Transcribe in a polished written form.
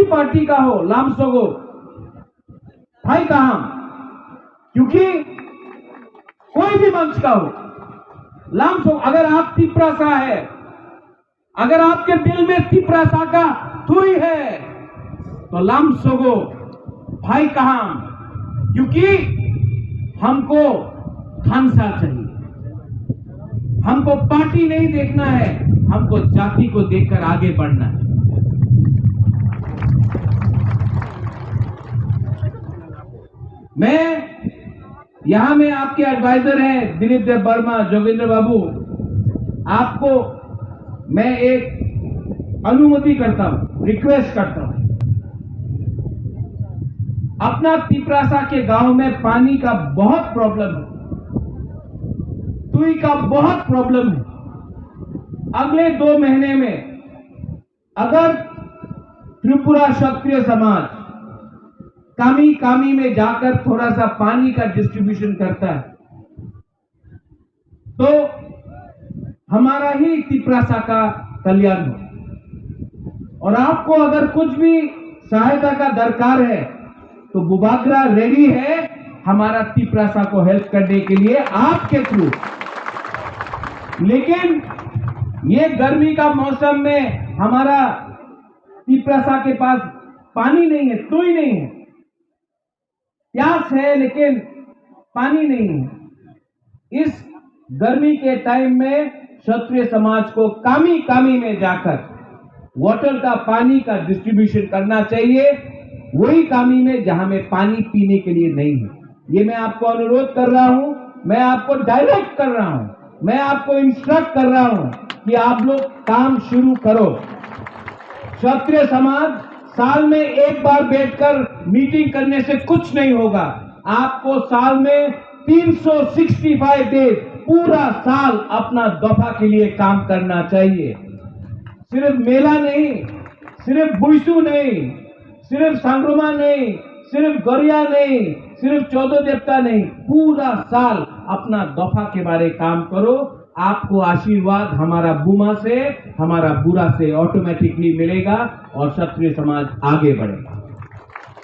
Party का हो, लामसोगो भाई कहां, क्योंकि कोई भी मंच का हो, लामसोगो अगर आप तिप्रासा है, अगर आपके दिल में तिप्रासा का थुई है तो लामसोगो भाई कहां, क्योंकि हमको खानसा चाहिए, हमको पार्टी नहीं देखना है, हमको जाति को देखकर आगे बढ़ना है। मैं यहां में आपके एडवाइजर हैं दिलीप देव वर्मा, जोगेंद्र बाबू, आपको मैं एक अनुमति करता हूं, रिक्वेस्ट करता हूं। अपना तिप्रासा के गांव में पानी का बहुत प्रॉब्लम है, तुई का बहुत प्रॉब्लम है। अगले 2 महीने में अगर त्रिपुरा क्षत्रिय समाज कामी कामी में जाकर थोड़ा सा पानी का डिस्ट्रीब्यूशन करता है तो हमारा ही तिप्रासा का कल्याण हो। और आपको अगर कुछ भी सहायता का दरकार है तो बुबागरा रेडी है हमारा तिप्रासा को हेल्प करने के लिए आपके थ्रू। लेकिन ये गर्मी का मौसम में हमारा तिप्रासा के पास पानी नहीं है, तुई नहीं है, प्यास है लेकिन पानी नहीं है। इस गर्मी के टाइम में क्षत्रिय समाज को कामी कामी में जाकर वाटर का पानी का डिस्ट्रीब्यूशन करना चाहिए, वही कामी में जहां में पानी पीने के लिए नहीं है। ये मैं आपको अनुरोध कर रहा हूं, मैं आपको डायरेक्ट कर रहा हूं, मैं आपको इंस्ट्रक्ट कर रहा हूं कि आप लोग काम शुरू करो। क्षत्रिय समाज साल में एक बार बैठकर मीटिंग करने से कुछ नहीं होगा, आपको साल में 365 डेज पूरा साल अपना दफा के लिए काम करना चाहिए। सिर्फ मेला नहीं, सिर्फ बुईसू नहीं, सिर्फ सांग्रोमा नहीं, सिर्फ गरिया नहीं, सिर्फ 14 देवता नहीं, पूरा साल अपना दफा के बारे काम करो। आपको आशीर्वाद हमारा बुमा से, हमारा बुरा से ऑटोमेटिकली मिलेगा और क्षत्रिय समाज आगे बढ़ेगा।